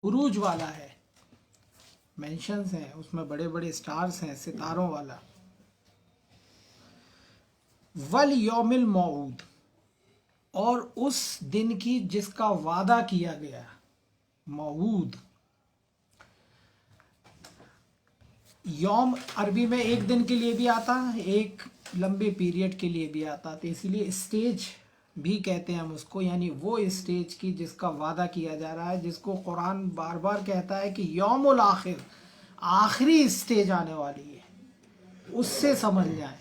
उरूज वाला है, मेंशंस हैं उसमें, बड़े बड़े स्टार्स हैं, सितारों वाला। वल यौमिल मौऊद, और उस दिन की जिसका वादा किया गया। मौऊद, यौम अरबी में एक दिन के लिए भी आता है, एक लंबे पीरियड के लिए भी आता है, तो इसलिए स्टेज भी कहते हैं हम उसको, यानी वो स्टेज की जिसका वादा किया जा रहा है, जिसको कुरान बार बार कहता है कि यौमुल आखिर, आखिरी स्टेज आने वाली है, उससे समझ जाए।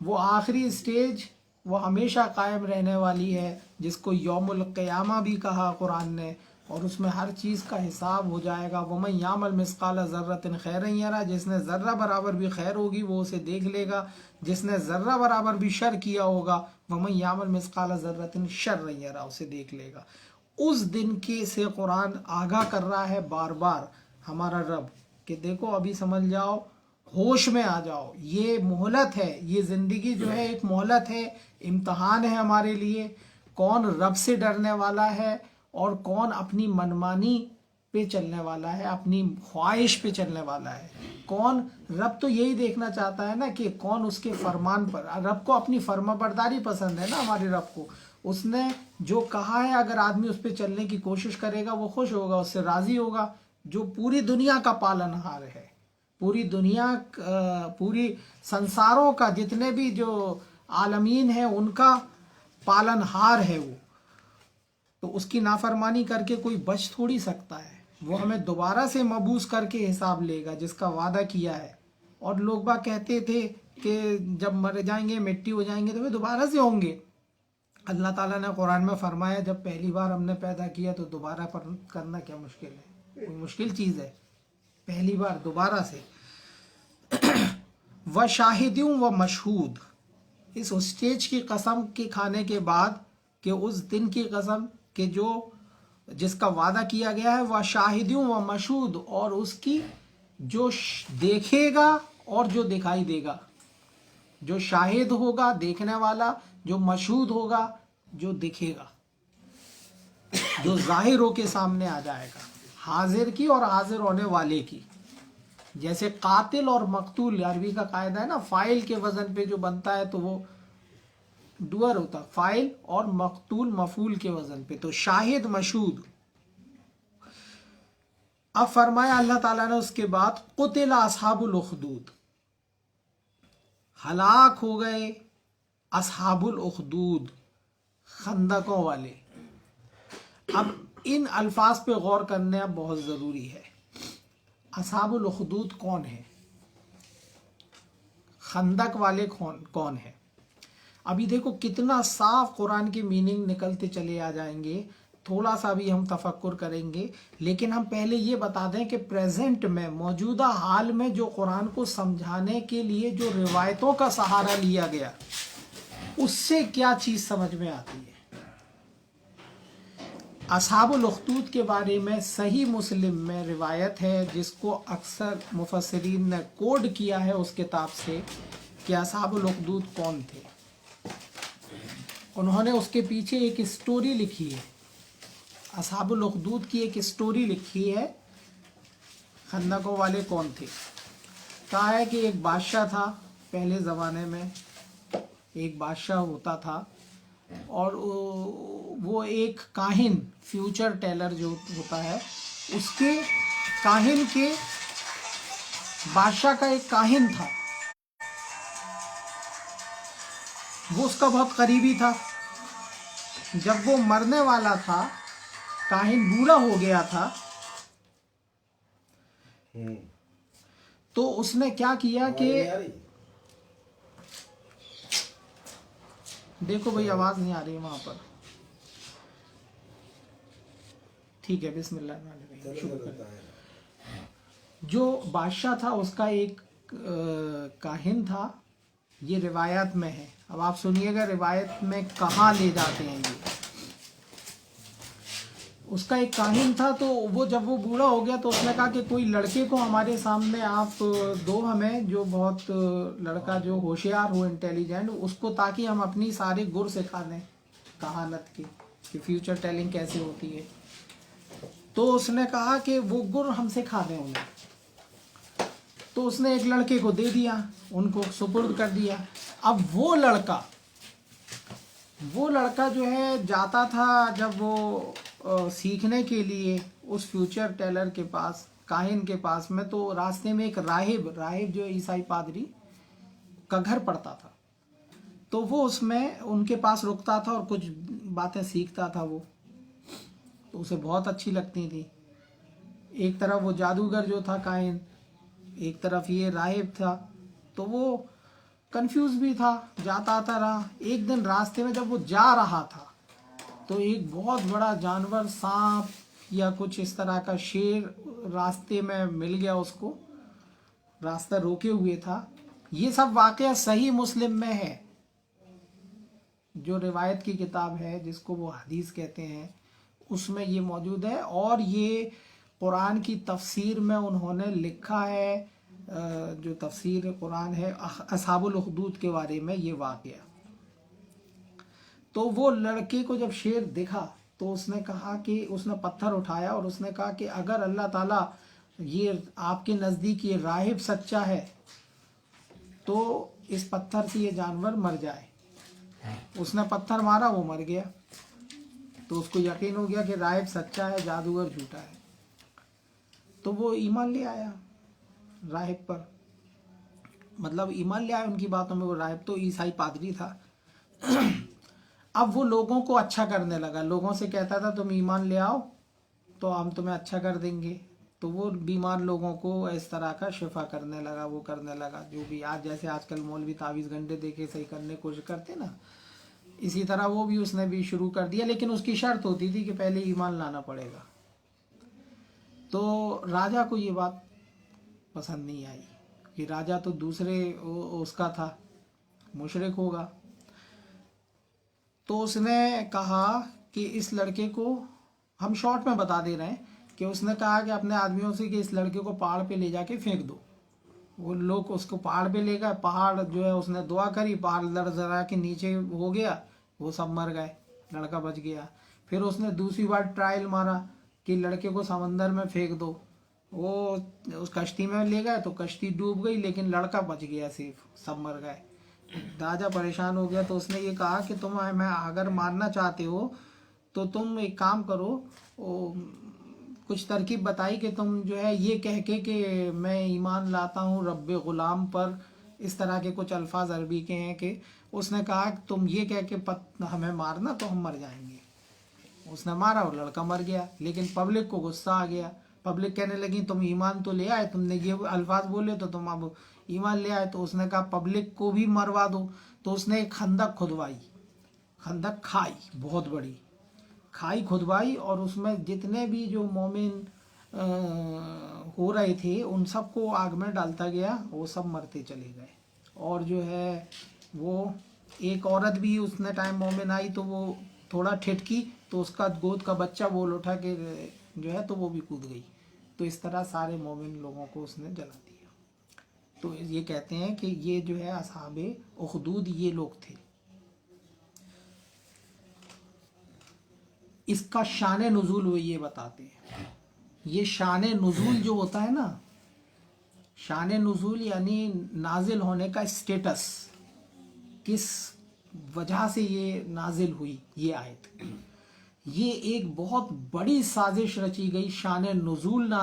वो आखिरी स्टेज वो हमेशा कायम रहने वाली है, जिसको यौमुल क़यामा भी कहा कुरान ने, और उसमें हर चीज़ का हिसाब हो जाएगा। वमन यामल मिस्काल ज़र्रतिन खैरन यरा, जिसने ज़र्रा बराबर भी खैर होगी वो उसे देख लेगा, जिसने ज़र्रा बराबर भी शर किया होगा वमन यामल मिस्काल ज़र्रतिन शर्रन यरा, उसे देख लेगा। उस दिन के से कुरान आगाह कर रहा है बार बार हमारा रब कि देखो अभी समझ जाओ, होश में आ जाओ, ये मोहलत है, ये ज़िंदगी जो है एक मोहलत है, इम्तहान है हमारे लिए। कौन रब से डरने वाला है और कौन अपनी मनमानी पे चलने वाला है, अपनी ख्वाहिश पे चलने वाला है। कौन, रब तो यही देखना चाहता है ना कि कौन उसके फरमान पर, रब को अपनी फर्माबरदारी पसंद है ना, हमारे रब को। उसने जो कहा है अगर आदमी उस पर चलने की कोशिश करेगा वो खुश होगा, उससे राज़ी होगा। जो पूरी दुनिया का पालनहार है, पूरी दुनिया, पूरी संसारों का जितने भी जो आलमीन है उनका पालनहार है वो, तो उसकी नाफरमानी करके कोई बच थोड़ी सकता है। वो हमें दोबारा से मबूस करके हिसाब लेगा जिसका वादा किया है। और लोग बाग कहते थे कि जब मर जाएंगे, मिट्टी हो जाएंगे, तो वे दोबारा से होंगे। अल्लाह ताला ने कुरान में फरमाया जब पहली बार हमने पैदा किया तो दोबारा पर करना क्या मुश्किल है, कोई मुश्किल चीज़ है पहली बार दोबारा से। व शाहिदूं व मशहूद, इस स्टेज की कसम के खाने के बाद कि उस दिन की कसम कि जो जिसका वादा किया गया है, वह शाहिदूं व मशहूद, और उसकी जो देखेगा और जो दिखाई देगा। जो शाहिद होगा देखने वाला, जो मशहूद होगा जो दिखेगा, जो जाहिर होके सामने आ जाएगा, हाजिर की और हाजिर होने वाले की। जैसे कातिल और मकतूल, अरबी का कायदा है ना, फाइल के वजन पे जो बनता है तो वो डुअर होता, फाइल, और मकतूल मफूल के वजन पे, तो शाहिद मशहूद। अब फरमाया अल्लाह ताला ने उसके बाद, कुतिल असहाबुल उखदूद, हलाक हो गए असहाबुल उखदूद, खंदकों वाले। अब इन अल्फाज पे गौर करना बहुत ज़रूरी है। असहाबुल उखदूद कौन है, खंदक वाले कौन है। अभी देखो कितना साफ कुरान की मीनिंग निकलते चले आ जाएंगे, थोड़ा सा भी हम तफक्कुर करेंगे। लेकिन हम पहले ये बता दें कि प्रेजेंट में, मौजूदा हाल में जो कुरान को समझाने के लिए जो रिवायतों का सहारा लिया गया, उससे क्या चीज़ समझ में आती है। असहाबुल उखदूद के बारे में सही मुस्लिम में रिवायत है, जिसको अक्सर मुफस्सिरीन ने कोड किया है उस किताब से कि असहाबुल उखदूद कौन थे। उन्होंने उसके पीछे एक स्टोरी लिखी है, असहाबुल उखदूद की एक स्टोरी लिखी है, खंदकों वाले कौन थे। कहा है कि एक बादशाह था, पहले ज़माने में एक बादशाह होता था, और वो एक काहिन, फ्यूचर टेलर जो होता है, उसके काहिन के, बादशाह का एक काहिन था, वो उसका बहुत करीबी था। जब वो मरने वाला था, काहिन बूढ़ा हो गया था, तो उसने क्या किया कि, देखो भाई आवाज नहीं आ रही है वहां पर, ठीक है, बिस्मिल्लाह। जो बादशाह था उसका एक काहिन था, ये रिवायत में है। अब आप सुनिएगा रिवायत में कहाँ ले जाते हैं ये। उसका एक काहिन था, तो वो जब वो बूढ़ा हो गया तो उसने कहा कि कोई लड़के को हमारे सामने आप दो हमें, जो बहुत लड़का जो होशियार हो, इंटेलिजेंट उसको, ताकि हम अपनी सारे गुर सिखा दें कहानत की, कि फ्यूचर टेलिंग कैसे होती है। تو اس نے کہا کہ وہ گر ہم سے کھا دیں انہیں. تو اس نے ایک لڑکے کو دے دیا, ان کو سپرد کر دیا. اب وہ لڑکا جو ہے جاتا تھا جب وہ سیکھنے کے لیے اس فیوچر ٹیلر کے پاس, کاہن کے پاس میں, تو راستے میں ایک راہب جو عیسائی پادری کا گھر پڑتا تھا. تو وہ اس میں ان کے پاس رکتا تھا اور کچھ باتیں سیکھتا تھا. وہ تو اسے بہت اچھی لگتی تھی. ایک طرف وہ جادوگر جو تھا کاہن, ایک طرف یہ راہب تھا. تو وہ کنفیوز بھی تھا, جاتا آتا رہا. ایک دن راستے میں جب وہ جا رہا تھا تو ایک بہت بڑا جانور, سانپ یا کچھ اس طرح کا شیر راستے میں مل گیا اس کو, راستہ روکے ہوئے تھا. یہ سب واقعہ صحیح مسلم میں ہے, جو روایت کی کتاب ہے جس کو وہ حدیث کہتے ہیں, اس میں یہ موجود ہے. اور یہ قرآن کی تفسیر میں انہوں نے لکھا ہے, جو تفسیر قرآن ہے اصحاب الاخدود کے بارے میں یہ واقعہ. تو وہ لڑکے کو جب شیر دکھا تو اس نے کہا کہ اس نے پتھر اٹھایا اور اس نے کہا کہ اگر اللہ تعالیٰ یہ آپ کے نزدیک یہ راہب سچا ہے تو اس پتھر سے یہ جانور مر جائے. اس نے پتھر مارا, وہ مر گیا. تو اس کو یقین ہو گیا کہ راہب سچا ہے, جادوگر جھوٹا ہے. تو وہ ایمان لے آیا راہب پر, مطلب ایمان لے آیا ان کی باتوں میں. وہ راہب تو عیسائی پادری تھا. اب وہ لوگوں کو اچھا کرنے لگا, لوگوں سے کہتا تھا تم ایمان لے آؤ تو ہم تمہیں اچھا کر دیں گے. تو وہ بیمار لوگوں کو اس طرح کا شفا کرنے لگا, وہ کرنے لگا. جو بھی آج جیسے آج کل مولوی تعویذ گھنٹے دے کے صحیح کرنے کی کوشش کرتے نا, اسی طرح وہ بھی اس نے بھی شروع کر دیا. لیکن اس کی شرط ہوتی تھی کہ پہلے ایمان لانا پڑے گا. تو راجا کو یہ بات پسند نہیں آئی کہ راجا تو دوسرے اس کا تھا, مشرک ہوگا. تو اس نے کہا کہ اس لڑکے کو, ہم شارٹ میں بتا دے رہے ہیں, کہ اس نے کہا کہ اپنے آدمیوں سے کہ اس لڑکے کو پہاڑ پہ لے جا کے پھینک دو. وہ لوگ اس کو پہاڑ پہ لے گئے. پہاڑ جو ہے اس نے دعا کری, پہاڑ لڑزڑا کے نیچے ہو گیا, وہ سب مر گئے, لڑکا بچ گیا. پھر اس نے دوسری بار ٹرائل مارا کہ لڑکے کو سمندر میں پھینک دو. وہ اس کشتی میں لے گئے تو کشتی ڈوب گئی, لیکن لڑکا بچ گیا صرف, سب مر گئے. راجا پریشان ہو گیا. تو اس نے یہ کہا کہ تم میں اگر مارنا چاہتے ہو تو تم ایک کام کرو, کچھ ترکیب بتائی کہ تم جو ہے یہ کہہ کے کہ میں ایمان لاتا ہوں رب غلام پر, اس طرح کے کچھ الفاظ عربی کے ہیں. کہ اس نے کہا کہ تم یہ کہہ کے ہمیں مارنا تو ہم مر جائیں گے. اس نے مارا اور لڑکا مر گیا. لیکن پبلک کو غصہ آ گیا. پبلک کہنے لگی تم ایمان تو لے آئے, تم نے یہ الفاظ بولے تو تم اب ایمان لے آئے. تو اس نے کہا پبلک کو بھی مروا دو. تو اس نے ایک خندق کھدوائی, خندق کھائی, بہت بڑی کھائی کھدوائی, اور اس میں جتنے بھی جو مومن ہو رہے تھے ان سب کو آگ میں ڈالتا گیا, وہ سب مرتے چلے گئے. اور جو ہے وہ ایک عورت بھی اس نے ٹائم مومن آئی تو وہ تھوڑا ٹھٹکی تو اس کا گود کا بچہ بول اٹھا کہ جو ہے تو وہ بھی کود گئی. تو اس طرح سارے مومن لوگوں کو اس نے جلا دیا. تو یہ کہتے ہیں کہ یہ جو ہے اصحاب اخدود یہ لوگ تھے. اس کا شان نزول وہ یہ بتاتے ہیں. یہ شان نزول جو ہوتا ہے نا, شان نزول یعنی نازل ہونے کا اسٹیٹس, کس وجہ سے یہ نازل ہوئی یہ آیت, یہ ایک بہت بڑی سازش رچی گئی. شان نزول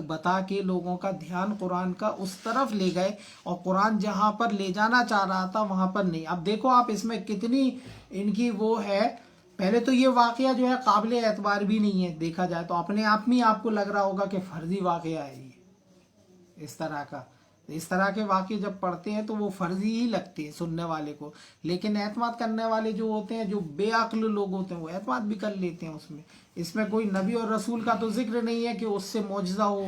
بتا کے لوگوں کا دھیان قرآن کا اس طرف لے گئے, اور قرآن جہاں پر لے جانا چاہ رہا تھا وہاں پر نہیں. اب دیکھو آپ اس میں کتنی ان کی وہ ہے. پہلے تو یہ واقعہ جو ہے قابل اعتبار بھی نہیں ہے, دیکھا جائے تو اپنے آپ میں آپ کو لگ رہا ہوگا کہ فرضی واقعہ ہے یہ اس طرح کا. اس طرح کے واقعے جب پڑھتے ہیں تو وہ فرضی ہی لگتے ہیں سننے والے کو, لیکن اعتماد کرنے والے جو ہوتے ہیں, جو بے عقل لوگ ہوتے ہیں, وہ اعتماد بھی کر لیتے ہیں اس میں. اس میں کوئی نبی اور رسول کا تو ذکر نہیں ہے کہ اس سے معجزہ ہو.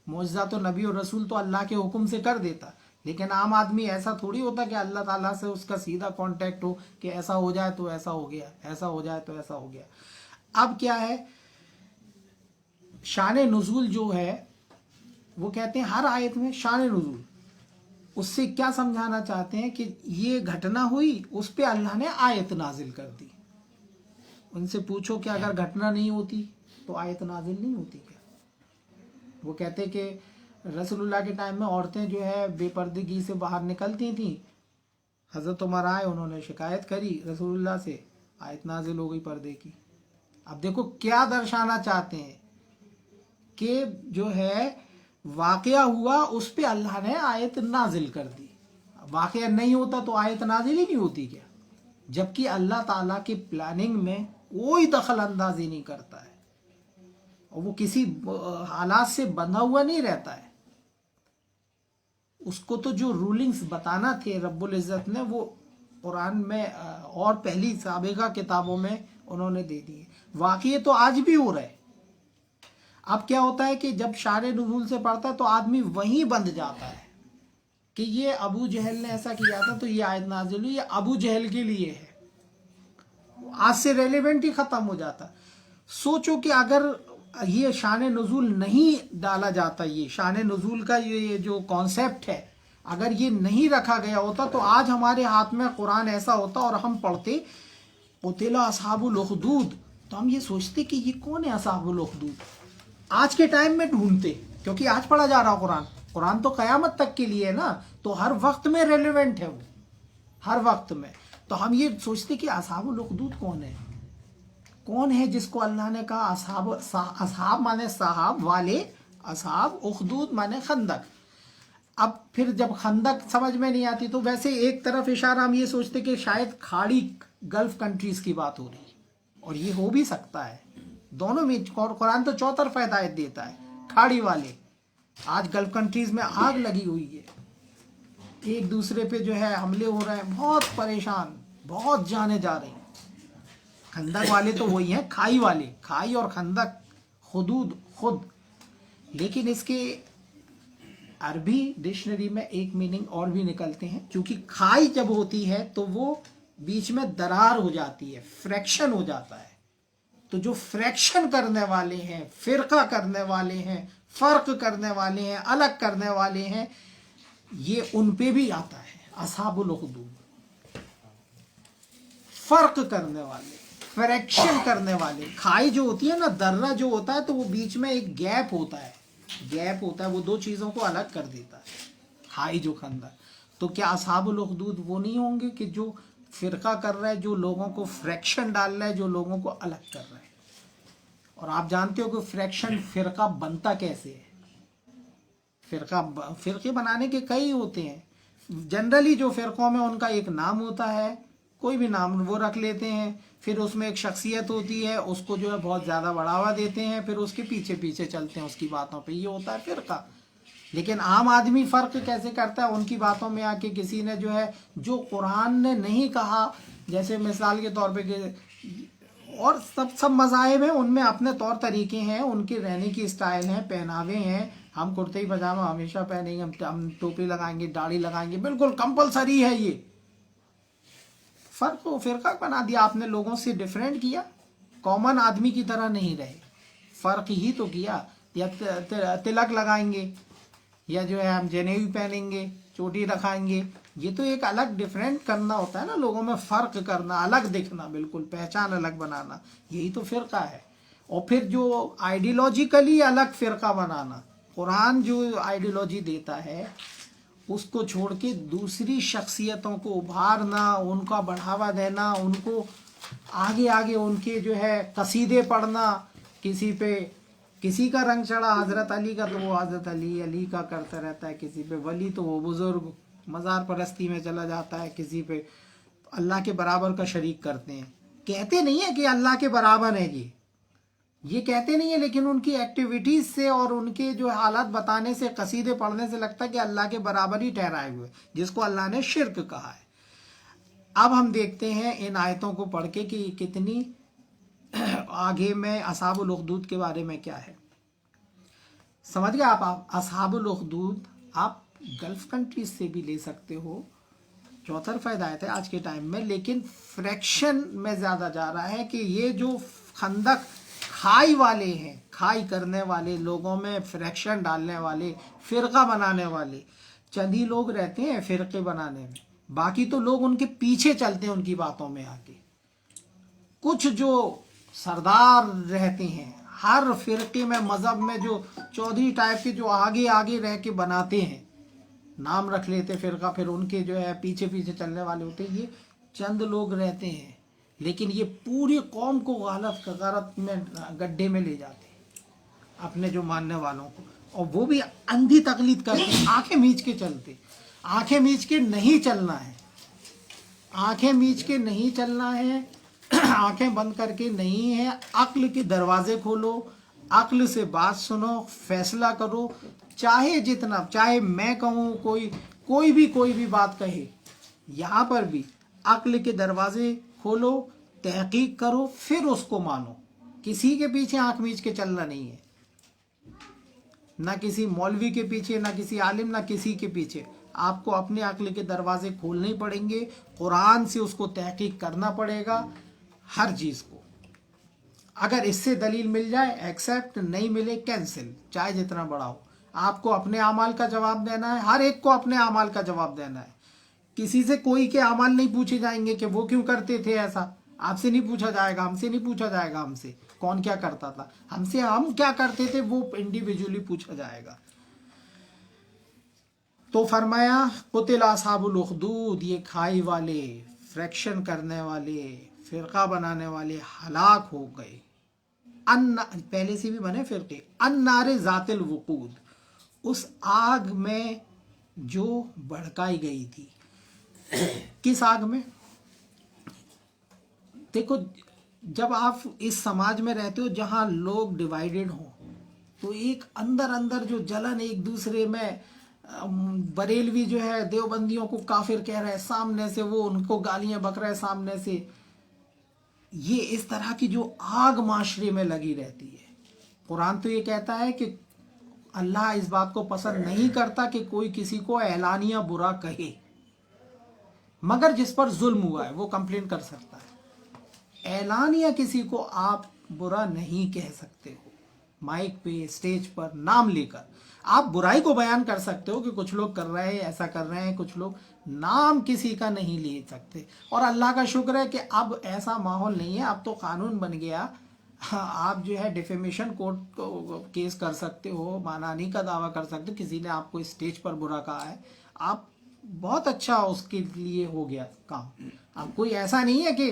معجزہ تو نبی اور رسول تو اللہ کے حکم سے کر دیتا, لیکن عام آدمی ایسا تھوڑی ہوتا کہ اللہ تعالیٰ سے اس کا سیدھا کانٹیکٹ ہو کہ ایسا ہو جائے تو ایسا ہو گیا, ایسا ہو جائے تو ایسا ہو گیا. اب کیا ہے شان نزول جو ہے, وہ کہتے ہیں ہر آیت میں شان نزول. اس سے کیا سمجھانا چاہتے ہیں کہ یہ گھٹنا ہوئی, اس پہ اللہ نے آیت نازل کر دی. ان سے پوچھو کہ اگر گھٹنا نہیں ہوتی तो आयत नाजिल नहीं होती क्या? वो कहते कि रसूलुल्लाह के टाइम में औरतें जो है बेपर्दगी से बाहर निकलती थीं, हज़रत उमर आए, उन्होंने शिकायत करी रसूलुल्लाह से, आयत नाजिल हो गई पर्दे की। अब देखो क्या दर्शाना चाहते हैं कि जो है वाक़या हुआ उस पे अल्लाह ने आयत नाजिल कर दी, वाक़या नहीं होता तो आयत नाजिल ही नहीं होती क्या? जबकि अल्लाह ताला की प्लानिंग में कोई दखल अंदाजी नहीं करता है और वो किसी हालात से बंधा हुआ नहीं रहता है। उसको तो जो रूलिंग्स बताना थे रब्बुल इज़्ज़त ने, वो कुरान में और पहली साबिका किताबों में उन्होंने दे दिए। वाक़ये तो आज भी हो रहे हैं। अब क्या होता है कि जब शान नुज़ूल से पढ़ता है तो आदमी वहीं बंध जाता है कि ये अबू जहल ने ऐसा किया था तो ये आयत नाज़िल हुई, ये अबू जहल के लिए है, आज से रेलेवेंट ही ख़त्म हो जाता। सोचो कि अगर ये शान नुज़ूल नहीं डाला जाता, ये शान नुज़ूल का ये जो कॉन्सेप्ट है अगर ये नहीं रखा गया होता तो आज हमारे हाथ में कुरान ऐसा होता और हम पढ़ते क़ुतिला अस्हाबुल उख़दूद, तो हम ये सोचते कि ये कौन है अस्हाबुल उख़दूद। आज के टाइम में ढूंढते, क्योंकि आज पढ़ा जा रहा कुरान, कुरान तो क़यामत तक के लिए है ना, तो हर वक्त में रेलेवेंट है वो, हर वक्त में। तो हम ये सोचते कि अस्हाबुल उख़दूद कौन है, कौन है जिसको अल्लाह ने कहा असहाब माने साहब वाले, असहाब, उख़दूद माने खंदक। अब फिर जब खंदक समझ में नहीं आती तो वैसे एक तरफ इशारा हम ये सोचते कि शायद खाड़ी गल्फ कंट्रीज की बात हो रही है, और ये हो भी सकता है, दोनों में कुरान तो चौतरफा हिदायत देता है। खाड़ी वाले, आज गल्फ कंट्रीज में आग लगी हुई है, एक दूसरे पे जो है हमले हो रहे हैं, बहुत परेशान, बहुत जाने जा रही। खंदक वाले तो वही हैं, खाई वाले, खाई और खंदक, हुदूद खुद। लेकिन इसके अरबी डिक्शनरी में एक मीनिंग और भी निकलते हैं, क्योंकि खाई जब होती है तो वो बीच में दरार हो जाती है, फ्रैक्शन हो जाता है। तो जो फ्रैक्शन करने वाले हैं, फिरका करने वाले हैं, फर्क करने वाले हैं, अलग करने वाले हैं, ये उन पे भी आता है असहाबुल उख़दूद। फर्क करने वाले, फ्रैक्शन करने वाले। खाई जो होती है ना, दर्रा जो होता है तो वो बीच में एक गैप होता है, गैप होता है, वो दो चीज़ों को अलग कर देता है, खाई जो खंदा। तो क्या असहाबुल उख़दूद वो नहीं होंगे कि जो फिरका कर रहा है, जो लोगों को फ्रैक्शन डाल रहा है, जो लोगों को अलग कर रहा है। और आप जानते हो कि फ्रैक्शन, फिरका बनता कैसे है। फिरके बनाने के कई होते हैं। जनरली जो फिरकों में उनका एक नाम होता है, कोई भी नाम वो रख लेते हैं, फिर उसमें एक शख्सियत होती है, उसको जो है बहुत ज़्यादा बढ़ावा देते हैं, फिर उसके पीछे पीछे चलते हैं उसकी बातों पे, ये होता है फिरका। लेकिन आम आदमी फ़र्क कैसे करता है उनकी बातों में आके, किसी ने जो है जो कुरान ने नहीं कहा, जैसे मिसाल के तौर पे कि और सब मज़ाहिब हैं, उनमें अपने तौर तरीके हैं, उनके रहने की स्टाइल हैं, पहनावे हैं। हम कुर्ते पजामा हमेशा पहनेंगे, हम टोपी लगाएंगे, दाढ़ी लगाएंगे, बिल्कुल कंपलसरी है ये। फ़र्क को फिरका बना दिया आपने, लोगों से डिफरेंट किया, कॉमन आदमी की तरह नहीं रहे, फ़र्क ही तो किया। या तिलक लगाएंगे, या जो है हम जनेऊ पहनेंगे, चोटी रखाएंगे, ये तो एक अलग डिफरेंट करना होता है ना, लोगों में फ़र्क करना, अलग दिखना, बिल्कुल पहचान अलग बनाना, यही तो फ़िरका है। और फिर जो आइडियोलॉजिकली अलग फ़िरका बनाना, कुरान जो आइडियोलॉजी देता है उसको छोड़ के दूसरी शख्सियतों को उभारना, उनका बढ़ावा देना, उनको आगे आगे उनके जो है कसीदे पढ़ना, किसी पे किसी का रंग चढ़ा हज़रत अली का तो वो हज़रत अली का करता रहता है, किसी पे वली तो वो बुज़ुर्ग मज़ार परस्ती में चला जाता है, किसी पे अल्लाह के बराबर का शरीक करते हैं। कहते नहीं है कि अल्लाह के बराबर है ये कहते नहीं है, लेकिन उनकी एक्टिविटीज़ से और उनके जो हालात बताने से, कसीदे पढ़ने से लगता है कि अल्लाह के बराबर ही ठहराए हुए, जिसको अल्लाह ने शिर्क कहा है। अब हम देखते हैं इन आयतों को पढ़ के कि कितनी आगे में असहाबुल उख़दूद के बारे में क्या है। समझ गए आप असहाबुल उख़दूद आप गल्फ़ कंट्रीज से भी ले सकते हो, चौतरफा हिदायत है आज के टाइम में, लेकिन फ्रैक्शन में ज़्यादा जा रहा है कि ये जो खंदक खाई वाले हैं, खाई करने वाले, लोगों में फ्रैक्शन डालने वाले, फ़िरका बनाने वाले, चंद ही लोग रहते हैं फ़िरके बनाने में, बाकी तो लोग उनके पीछे चलते हैं उनकी बातों में आके। कुछ जो सरदार रहते हैं, हर फिरके में, मज़हब में जो चौधरी टाइप के जो आगे आगे रह के बनाते हैं, नाम रख लेते फिरका, फिर उनके जो है पीछे पीछे चलने वाले होते हैं, ये चंद लोग रहते हैं, लेकिन ये पूरी कौम को गलत में गड्ढे में ले जाते हैं, अपने जो मानने वालों को, और वो भी अंधी तकलीद करते, आंखें मीच के चलते। आंखें मीच के नहीं चलना है, आंखें मीच के नहीं चलना है, आंखें बंद करके नहीं है। अक्ल के दरवाजे खोलो, अक्ल से बात सुनो, फैसला करो, चाहे जितना, चाहे मैं कहूँ, कोई भी बात कहे, यहाँ पर भी अक्ल के दरवाजे खोलो, तहकीक करो, फिर उसको मानो। किसी के पीछे आंख मीच के चलना नहीं है, ना किसी मौलवी के पीछे, ना किसी आलिम, ना किसी के पीछे। आपको अपने अक्ल के दरवाजे खोलने पड़ेंगे, कुरान से उसको तहकीक करना पड़ेगा हर चीज़ को। अगर इससे दलील मिल जाए एक्सेप्ट, नहीं मिले कैंसिल, चाहे जितना बड़ा हो। आपको अपने अमाल का जवाब देना है, हर एक को अपने अमाल का जवाब देना है। किसी से कोई के अमाल नहीं पूछे जाएंगे कि वो क्यों करते थे ऐसा, आपसे नहीं पूछा जाएगा, हमसे नहीं पूछा जाएगा, हमसे कौन क्या करता था, हमसे हम क्या करते थे, वो इंडिविजुअली पूछा जाएगा। तो फरमाया कुतिल असहाबुल उखदूद, ये खाई वाले, फ्रैक्शन करने वाले, फिरका बनाने वाले हलाक हो गए। पहले से भी बने फिरके, अन्नारे जातिल वकूद, उस आग में जो भड़काई गई थी। किस आग में? देखो, जब आप इस समाज में रहते हो जहां लोग डिवाइडेड हों, तो एक अंदर अंदर जो जलन, एक दूसरे में, बरेलवी जो है देवबंदियों को काफिर कह रहा है सामने से, वो उनको गालियां बक रहा है सामने से, ये इस तरह की जो आग माशरे में लगी रहती है। कुरान तो ये कहता है कि अल्लाह इस बात को पसंद नहीं करता कि कोई किसी को एलानिया बुरा कहे, मगर जिस पर जुल्म हुआ है वो कंप्लेन कर सकता है। एलानिया किसी को आप बुरा नहीं कह सकते हो, माइक पे, स्टेज पर नाम लेकर आप बुराई को बयान कर सकते हो कि कुछ लोग कर रहे हैं, ऐसा कर रहे हैं, कुछ लोग, नाम किसी का नहीं ले सकते। और अल्लाह का शुक्र है कि अब ऐसा माहौल नहीं है, अब तो कानून बन गया। आप जो है डिफेमेशन कोर्ट को केस कर सकते हो, मानहानि का दावा कर सकते हो, किसी ने आपको स्टेज पर बुरा कहा है, आप बहुत अच्छा उसके लिए हो गया काम। अब कोई ऐसा नहीं है कि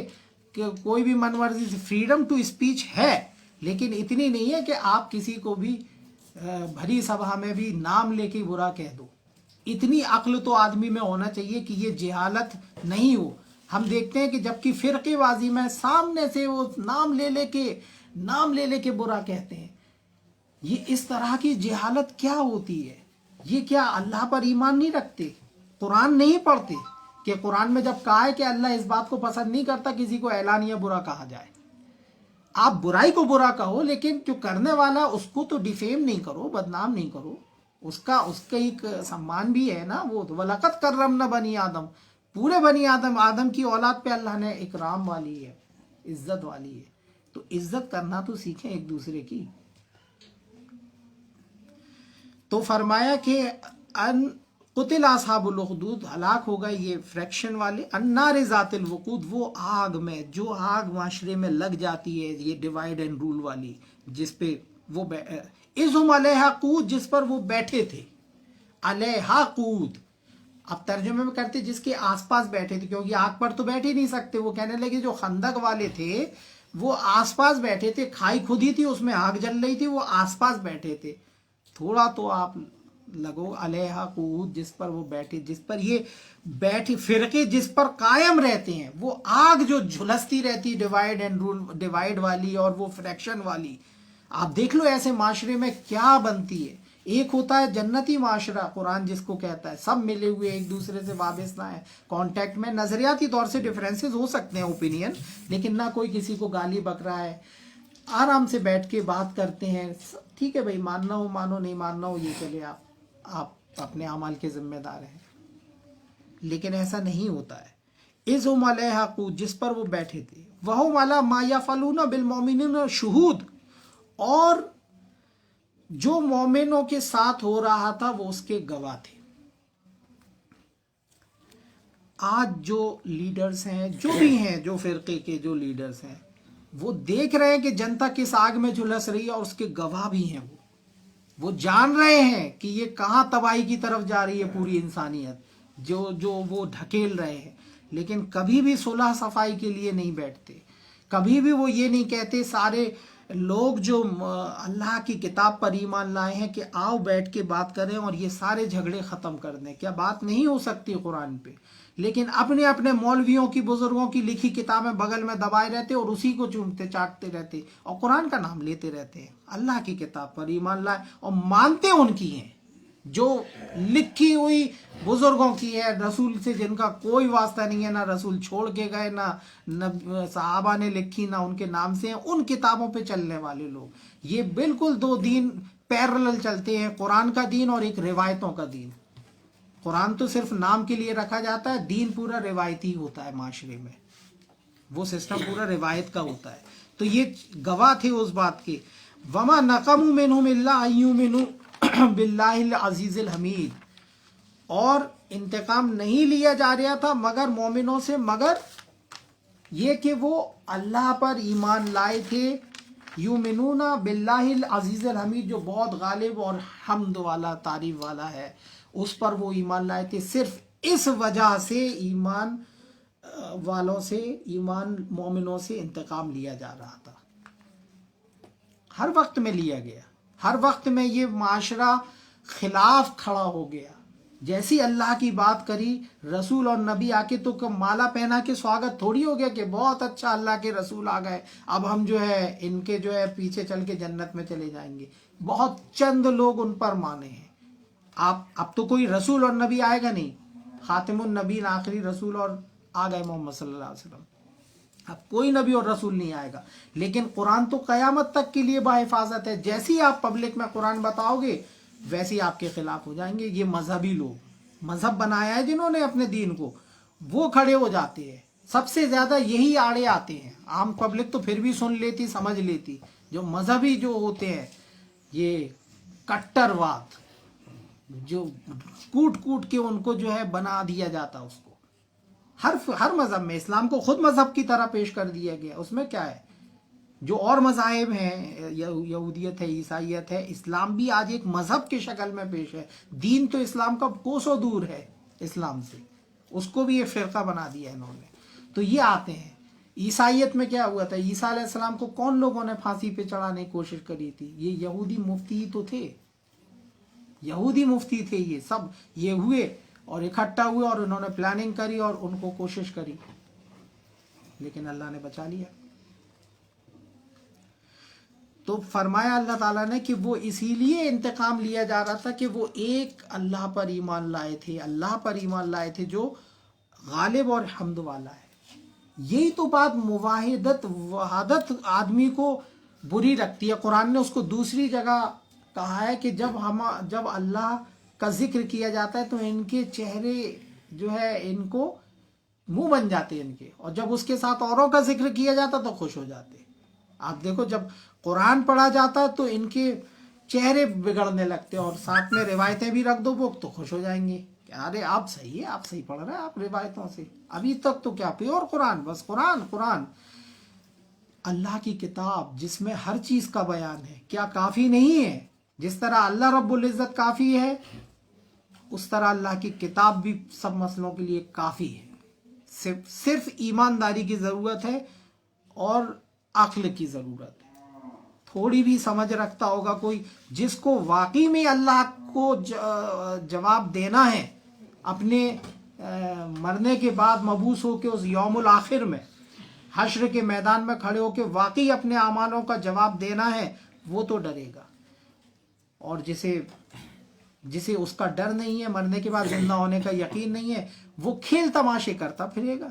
कोई भी मनमर्जी से, फ्रीडम टू स्पीच है, लेकिन इतनी नहीं है कि आप किसी को भी भरी सभा में भी नाम लेके बुरा कह दो। इतनी अक्ल तो आदमी में होना चाहिए कि ये जहालत नहीं हो। हम देखते हैं कि जबकि फिरकेबाजी में सामने से वो नाम ले लेके बुरा कहते हैं, ये इस तरह की जहालत क्या होती है? ये क्या अल्लाह पर ईमान नहीं रखते, कुरान नहीं पढ़ते? कि कुरान में जब कहा है कि अल्लाह इस बात को पसंद नहीं करता किसी को एलानिया बुरा कहा जाए। आप बुराई को बुरा कहो, लेकिन जो करने वाला उसको तो डिफेम नहीं करो, बदनाम नहीं करो, उसका एक सम्मान भी है ना। वो वलक़द कर्रमना बनी आदम, पूरे बनी आदम की औलाद पे अल्लाह ने इकराम वाली है, इज्जत वाली है। तो इज्जत करना तो सीखें एक दूसरे की। तो फरमाया कि कुतिल असहाबुल उखदूद, हलाक हो गए ये फ्रैक्शन वाले, अन्नार ज़ातिल वकूद, वो आग में, जो आग माशरे में लग जाती है, ये डिवाइड एंड रूल वाली, जिस पे वो इज़हुम अलैहा कूद, जिस पर वो बैठे थे, अलैहा कूद। अब तर्जुमे में करते जिसके आसपास बैठे थे, क्योंकि आग पर तो बैठ ही नहीं सकते। वो कहने लगे जो खंदक वाले थे वो आसपास बैठे थे, खाई खुद ही थी, उसमें आग जल रही थी, वो आसपास बैठे थे। थोड़ा तो आप लगो, अलैहा कूद, जिस पर वो बैठे, जिस पर ये बैठे फिरके जिस पर कायम रहते हैं, वो आग जो झुलसती रहती, डिवाइड एंड रूल, डिवाइड वाली और वो फ्रैक्शन वाली। आप देख लो ऐसे माशरे में क्या बनती है। एक होता है जन्नती माशरा, कुरान जिसको कहता है, सब मिले हुए एक दूसरे से वाबस्ता है, कांटेक्ट में। नजरियाती तौर से डिफरेंसेस हो सकते हैं, ओपिनियन, लेकिन ना कोई किसी को गाली बक रहा है, आराम से बैठ के बात करते हैं। ठीक है भाई, मानना हो मानो, नहीं मानना हो ये चले, आप अपने अमाल के जिम्मेदार हैं। लेकिन ऐसा नहीं होता है। इज़हुम अलैहा कूद, जिस पर वो बैठे थे, वहुम अला मा यफ़अलूना बिल मोमिनीना शुहूद, और जो मोमिनों के साथ हो रहा था वो उसके गवाह थे। आज जो लीडर्स हैं, जो भी हैं, जो फिरके के जो लीडर्स हैं, وہ دیکھ رہے ہیں کہ جنتا کس آگ میں جھلس رہی ہے اور اس کے گواہ بھی ہیں وہ جان رہے ہیں کہ یہ کہاں تباہی کی طرف جا رہی ہے پوری انسانیت، جو وہ ڈھکیل رہے ہیں، لیکن کبھی بھی صلح صفائی کے لیے نہیں بیٹھتے، کبھی بھی وہ یہ نہیں کہتے سارے لوگ جو اللہ کی کتاب پر ایمان لائے ہیں کہ آؤ بیٹھ کے بات کریں اور یہ سارے جھگڑے ختم کر دیں. کیا بات نہیں ہو سکتی قرآن پہ؟ لیکن اپنے اپنے مولویوں کی، بزرگوں کی لکھی کتابیں بغل میں دبائے رہتے اور اسی کو چومتے چاٹتے رہتے اور قرآن کا نام لیتے رہتے ہیں. اللہ کی کتاب پر ایمان لائے اور مانتے ان کی ہیں جو لکھی ہوئی بزرگوں کی ہے، رسول سے جن کا کوئی واسطہ نہیں ہے، نہ رسول چھوڑ کے گئے، نہ صحابہ نے لکھی، نہ ان کے نام سے ہیں، ان کتابوں پہ چلنے والے لوگ. یہ بالکل دو دین پیرلل چلتے ہیں، قرآن کا دین اور ایک روایتوں کا دین. قرآن تو صرف نام کے لیے رکھا جاتا ہے، دین پورا روایتی ہوتا ہے، معاشرے میں وہ سسٹم پورا روایت کا ہوتا ہے. تو یہ گواہ تھے اس بات کے. وما نقموا منهم الا ان يؤمنوا باللہ العزیز الحمید، اور انتقام نہیں لیا جا رہا تھا مگر مومنوں سے، مگر یہ کہ وہ اللہ پر ایمان لائے تھے. یؤمنون باللہ العزیز الحمید، جو بہت غالب اور حمد والا، تعریف والا ہے، اس پر وہ ایمان لائے تھے. صرف اس وجہ سے ایمان والوں سے، ایمان مومنوں سے انتقام لیا جا رہا تھا. ہر وقت میں لیا گیا، ہر وقت میں یہ معاشرہ خلاف کھڑا ہو گیا. جیسی اللہ کی بات کری، رسول اور نبی آ کے تو مالا پہنا کے سواگت تھوڑی ہو گیا کہ بہت اچھا اللہ کے رسول آ گئے، اب ہم جو ہے ان کے جو ہے پیچھے چل کے جنت میں چلے جائیں گے. بہت چند لوگ ان پر مانے ہیں. اب تو کوئی رسول اور نبی آئے گا نہیں. خاتم النبیین، آخری رسول اور آ گئے محمد صلی اللہ علیہ وسلم. اب کوئی نبی اور رسول نہیں آئے گا، لیکن قرآن تو قیامت تک کے لیے باحفاظت ہے. جیسی آپ پبلک میں قرآن بتاؤ گے ویسے آپ کے خلاف ہو جائیں گے. یہ مذہبی لوگ، مذہب بنایا ہے جنہوں نے اپنے دین کو، وہ کھڑے ہو جاتے ہیں. سب سے زیادہ یہی آڑے آتے ہیں. عام پبلک تو پھر بھی سن لیتی، سمجھ لیتی. جو مذہبی جو ہوتے ہیں، یہ کٹر واد، جو کوٹ کوٹ کے ان کو جو ہے بنا دیا جاتا اس کو. ہر مذہب میں اسلام کو خود مذہب کی طرح پیش کر دیا گیا. اس میں کیا ہے؟ جو اور مذاہب ہیں، یہودیت ہے، عیسائیت ہے، اسلام بھی آج ایک مذہب کی شکل میں پیش ہے. دین تو اسلام کا کوسوں دور ہے اسلام سے، اس کو بھی ایک فرقہ بنا دیا انہوں نے. تو یہ آتے ہیں. عیسائیت میں کیا ہوا تھا؟ عیسیٰ علیہ السلام کو کون لوگوں نے پھانسی پہ چڑھانے کی کوشش کری تھی؟ یہ یہودی مفتی تو تھے، یہودی مفتی تھے. یہ سب یہ ہوئے اور اکٹھا ہوئے اور انہوں نے پلاننگ کری اور ان کو کوشش کری، لیکن اللہ نے بچا لیا. تو فرمایا اللہ تعالیٰ نے کہ وہ اسی لیے انتقام لیا جا رہا تھا کہ وہ ایک اللہ پر ایمان لائے تھے، اللہ پر ایمان لائے تھے جو غالب اور حمد والا ہے. یہی تو بات وحدت آدمی کو بری رکھتی ہے. قرآن نے اس کو دوسری جگہ کہا ہے کہ جب اللہ کا ذکر کیا جاتا ہے تو ان کے چہرے جو ہے ان کو منہ بن جاتے ہیں ان کے، اور جب اس کے ساتھ اوروں کا ذکر کیا جاتا تو خوش ہو جاتے. آپ دیکھو جب قرآن پڑھا جاتا ہے تو ان کے چہرے بگڑنے لگتے ہیں، اور ساتھ میں روایتیں بھی رکھ دو وہ تو خوش ہو جائیں گے کہ ارے آپ صحیح ہے، آپ صحیح پڑھ رہے ہیں، آپ روایتوں سے ابھی تک تو کیا پیور قرآن، بس قرآن قرآن. اللہ کی کتاب جس میں ہر چیز کا بیان ہے، کیا کافی نہیں ہے؟ جس طرح اللہ رب العزت کافی ہے، اس طرح اللہ کی کتاب بھی سب مسئلوں کے لیے کافی ہے. صرف ایمانداری کی ضرورت ہے اور عقل کی ضرورت ہے. تھوڑی بھی سمجھ رکھتا ہوگا کوئی جس کو واقعی میں اللہ کو جواب دینا ہے، اپنے مرنے کے بعد مبعوث ہو کے اس یوم الآخر میں حشر کے میدان میں کھڑے ہو کے واقعی اپنے اعمالوں کا جواب دینا ہے، وہ تو ڈرے گا. اور جسے اس کا ڈر نہیں ہے، مرنے کے بعد زندہ ہونے کا یقین نہیں ہے، وہ کھیل تماشے کرتا پھرے گا،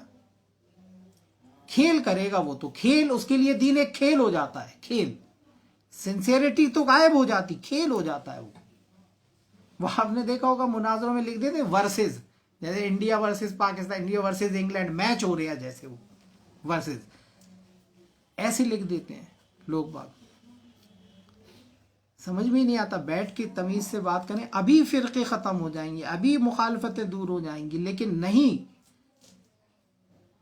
کھیل کرے گا. وہ تو کھیل، اس کے لیے دین ایک کھیل ہو جاتا ہے. کھیل، سنسیریٹی تو غائب ہو جاتی، کھیل ہو جاتا ہے. وہ آپ نے دیکھا ہوگا مناظروں میں لکھ دیتے ورسز، جیسے India versus Pakistan, India versus England match ہو رہا ہے، جیسے وہ ورسز ایسے لکھ دیتے ہیں لوگ باگ. سمجھ میں نہیں آتا. بیٹھ کے تمیز سے بات کریں، ابھی فرقے ختم ہو جائیں گے، ابھی مخالفتیں دور ہو جائیں گی. لیکن نہیں،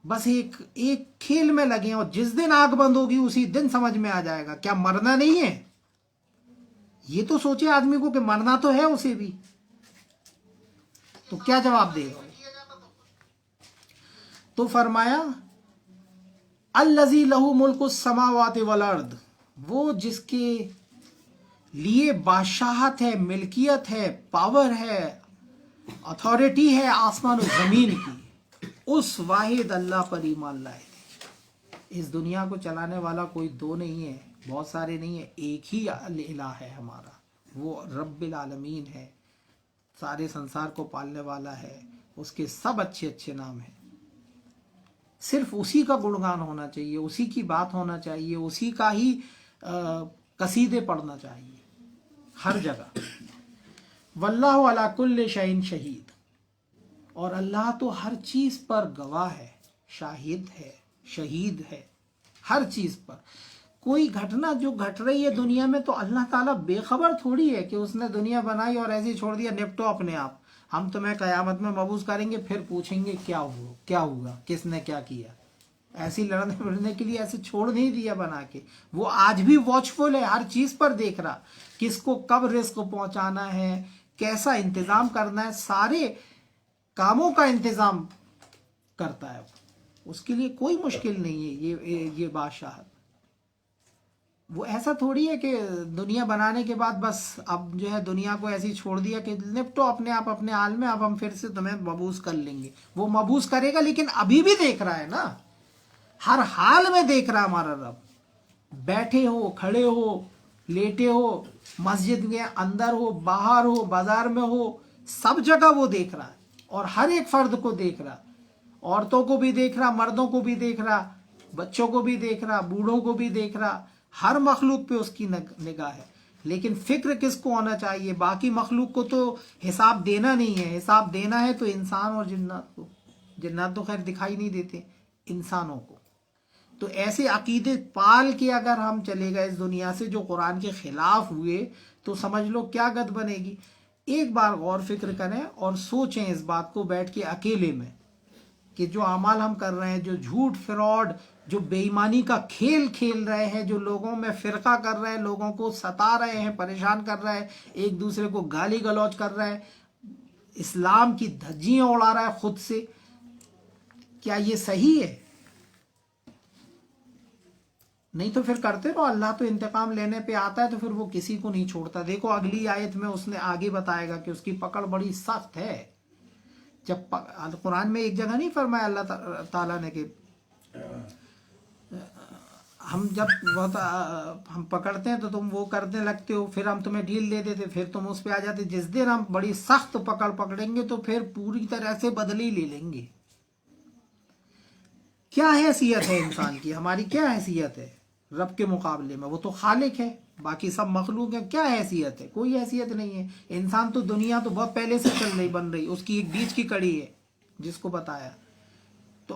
बस एक खेल में लगे हैं, और जिस दिन आंख बंद होगी उसी दिन समझ में आ जाएगा क्या मरना नहीं है। ये तो सोचे आदमी को कि मरना तो है उसे भी, तो क्या जवाब देगा। तो फरमाया अल्लज़ी लहू मुल्कु समावाति वल अर्द, वो जिसके लिए बादशाहत है, मिल्कियत है, पावर है, अथॉरिटी है आसमान और जमीन की, उस वाहिद अल्लाह पर ईमान लाए थे। इस दुनिया को चलाने वाला कोई दो नहीं है, बहुत सारे नहीं है, एक ही इलाह है हमारा, वो रब्बिल आलमीन है, सारे संसार को पालने वाला है, उसके सब अच्छे अच्छे नाम हैं। सिर्फ उसी का गुणगान होना चाहिए, उसी की बात होना चाहिए, उसी का ही कसीदे पढ़ना चाहिए हर जगह। वल्लाहु अला कुल्li शैइन शहीद, और अल्लाह तो हर चीज पर गवाह है, शाहिद है, शहीद है, हर चीज पर। कोई घटना जो घट रही है दुनिया में तो अल्लाह ताला बेखबर थोड़ी है कि उसने दुनिया बनाई और ऐसे ही छोड़ दिया, निपटो अपने आप, हम तुम्हें कयामत में मबूस करेंगे, फिर पूछेंगे क्या हुआ, किसने क्या किया। ऐसी लड़ने भिड़ने के लिए ऐसे छोड़ नहीं दिया बना के। वो आज भी वॉचफुल है, हर चीज पर देख रहा, किसको कब रिस्क पहुंचाना है, कैसा इंतजाम करना है, सारे कामों का इंतजाम करता है। उसके लिए कोई मुश्किल नहीं है ये बादशाह। वो ऐसा थोड़ी है कि दुनिया बनाने के बाद बस अब जो है दुनिया को ऐसे ही छोड़ दिया कि निपटो अपने आप अपने हाल में, अब हम फिर से तुम्हें मबूस कर लेंगे। वो मबूस करेगा, लेकिन अभी भी देख रहा है ना, हर हाल में देख रहा है हमारा रब। बैठे हो, खड़े हो, लेटे हो, मस्जिद के अंदर हो, बाहर हो, बाजार में हो, सब जगह वो देख रहा है, और हर एक फर्द को देख रहा, औरतों को भी देख रहा, मर्दों को भी देख रहा, बच्चों को भी देख रहा, बूढ़ों को भी देख रहा, हर मखलूक पे उसकी निगाह है। लेकिन फिक्र किसको होना चाहिए, बाकी मखलूक को तो हिसाब देना नहीं है, हिसाब देना है तो इंसान और जिन्नात को। जिन्नात तो खैर दिखाई नहीं देते, इंसानों को। तो ऐसे अकीदे पाल के अगर हम चले गए इस दुनिया से जो कुरान के खिलाफ हुए, तो समझ लो क्या गत बनेगी। एक बार गौर फिक्र करें और सोचें इस बात को बैठ के अकेले में, कि जो अमाल हम कर रहे हैं, जो झूठ फ्रॉड, जो बेईमानी का खेल खेल रहे हैं, जो लोगों में फिरका कर रहे हैं, लोगों को सता रहे हैं, परेशान कर रहे हैं, एक दूसरे को गाली गलौज कर रहे हैं, इस्लाम की धज्जियां उड़ा रहा है खुद से, क्या ये सही है? नहीं तो फिर करते रहो। अल्लाह तो इंतकाम लेने पे आता है, तो फिर वो किसी को नहीं छोड़ता। देखो अगली आयत में उसने आगे बताएगा कि उसकी पकड़ बड़ी सख्त है। जब कुरान में एक जगह नहीं फरमाया अल्लाह ताला ने कि हम जब हम पकड़ते हैं तो तुम वो करने लगते हो, फिर हम तुम्हें ढील दे देते, फिर तुम उस पे आ जाते। जिस दिन हम बड़ी सख्त पकड़ेंगे तो फिर पूरी तरह से बदली ले लेंगे। क्या हैसियत है इंसान की, हमारी क्या हैसियत है रब के मुकाबले में? वो तो खालिक है, बाकी सब मखलूक है। क्या हैसियत है? कोई हैसियत नहीं है। इंसान तो दुनिया तो बहुत पहले से चल रही, बन रही, उसकी एक बीच की कड़ी है जिसको बताया। तो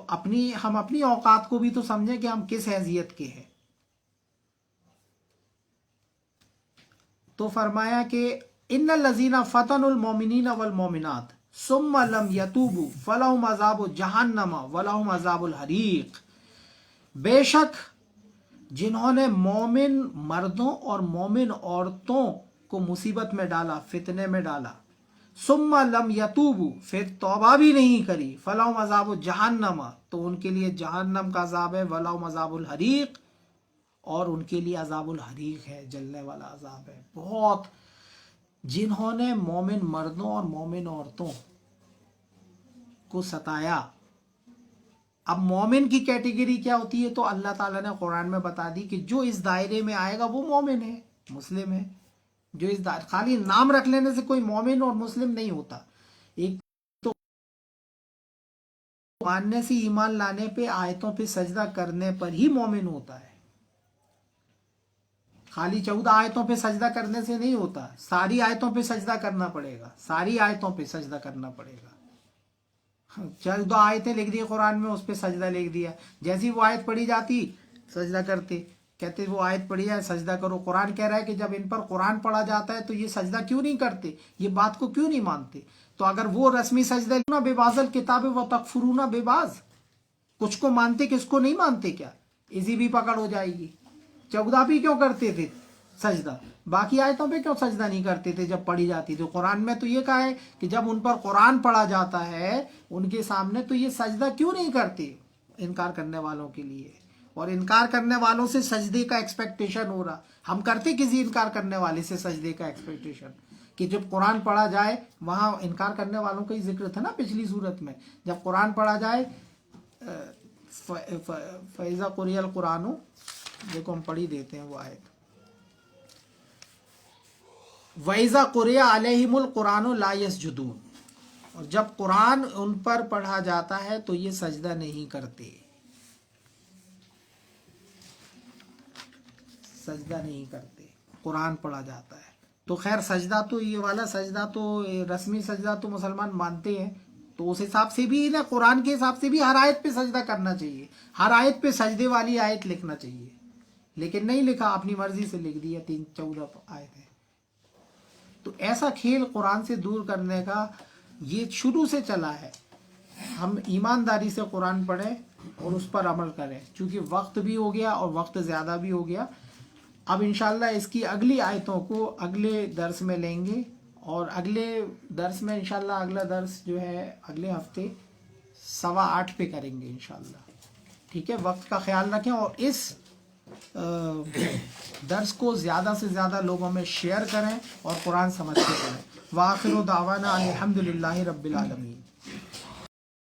हम अपनी औकात को भी तो समझें कि हम किस हैसियत के हैं। तो फरमाया कि इन्नल लज़ीना फतनुल मोमिनीना वल मोमिनात सुम्मा लम यतूबू फलहुम अज़ाबु जहन्नम वलहुम अज़ाबुल हरीक, बेशक जिन्होंने मोमिन मर्दों और मोमिन औरतों को मुसीबत में डाला, फितने में डाला, सुम्मा लम यतूबू, फिर तौबा भी नहीं करी, फलहुम अज़ाबु जहन्नम, तो उनके लिए जहन्नम का अज़ाब है, वलहुम अज़ाबुल हरीक, और उनके लिए अज़ाबुल हरीक है, जलने वाला अज़ाब है। बहुत जिन्होंने मोमिन मर्दों और मोमिन औरतों को सताया। अब मोमिन की कैटेगरी क्या होती है, तो अल्लाह ताला ने कुरान में बता दी कि जो इस दायरे में आएगा वो मोमिन है, मुस्लिम है। जो इस खाली नाम रख लेने से कोई मोमिन और मुस्लिम नहीं होता। एक तो मानने से, ईमान लाने पे, आयतों पे सजदा करने पर ही मोमिन होता है। खाली 14 आयतों पे सजदा करने से नहीं होता, सारी आयतों पे सजदा करना पड़ेगा, सारी आयतों पे सजदा करना पड़ेगा। 14 आयतें लिख दी कुरान में, उस पे सजदा लिख दिया। जैसी वो आयत पढ़ी जाती सजदा करते, कहते वो आयत पढ़ी है सजदा करो। कुरान कह रहा है कि जब इन पर कुरान पढ़ा जाता है तो ये सजदा क्यों नहीं करते, ये बात को क्यों नहीं मानते? तो अगर वो रस्मी सजदा ना बेबाजल किताब व तकफुरूना बेबाज, کچھ کو مانتے کس کو نہیں مانتے کیا؟ اسی بھی پکڑ ہو جائے گی. 14 بھی کیوں کرتے تھے سجدہ، باقی آیتوں پہ کیوں سجدہ نہیں کرتے تھے جب پڑھی جاتی تھی؟ قرآن میں تو یہ کہا ہے کہ جب ان پر قرآن پڑھا جاتا ہے ان کے سامنے تو یہ سجدہ کیوں نہیں کرتے انکار کرنے والوں کے لیے. اور انکار کرنے والوں سے سجدے کا ایکسپیکٹیشن ہو رہا. ہم کرتے کسی انکار کرنے والے سے سجدے کا ایکسپیکٹیشن کہ جب قرآن پڑھا جائے، وہاں انکار کرنے والوں کا ہی ذکر تھا نا پچھلی صورت میں، جب قرآن پڑھا جائے فَإِذَا قُرِئَ الْقُرْآنُ، دیکھو ہم پڑھی دیتے ہیں وہ آیت. وَإِذَا قُرِئَ عَلَيْهِمُ الْقُرْآنُ لَا يَسْجُدُونَ، اور جب قرآن ان پر پڑھا جاتا ہے تو یہ سجدہ نہیں کرتے، سجدہ نہیں کرتے. قرآن پڑھا جاتا ہے تو خیر سجدہ تو یہ والا سجدہ تو رسمی سجدہ تو مسلمان مانتے ہیں، تو اس حساب سے بھی نا قرآن کے حساب سے بھی ہر آیت پہ سجدہ کرنا چاہیے، ہر آیت پہ سجدے والی آیت لکھنا چاہیے، لیکن نہیں لکھا، اپنی مرضی سے لکھ دیا 14 آیت ہے. تو ایسا کھیل قرآن سے دور کرنے کا یہ شروع سے چلا ہے. ہم ایمانداری سے قرآن پڑھیں اور اس پر عمل کریں، چونکہ وقت بھی ہو گیا اور وقت زیادہ بھی ہو گیا. اب انشاءاللہ اس کی اگلی آیتوں کو اگلے درس میں لیں گے، اور اگلے درس میں انشاءاللہ اگلا درس جو ہے اگلے ہفتے 8:15 پہ کریں گے انشاءاللہ. ٹھیک ہے، وقت کا خیال رکھیں اور اس درس کو زیادہ سے زیادہ لوگوں میں شیئر کریں اور قرآن سمجھ کے کریں. وآخر دعوانا الحمدللہ رب العالمین.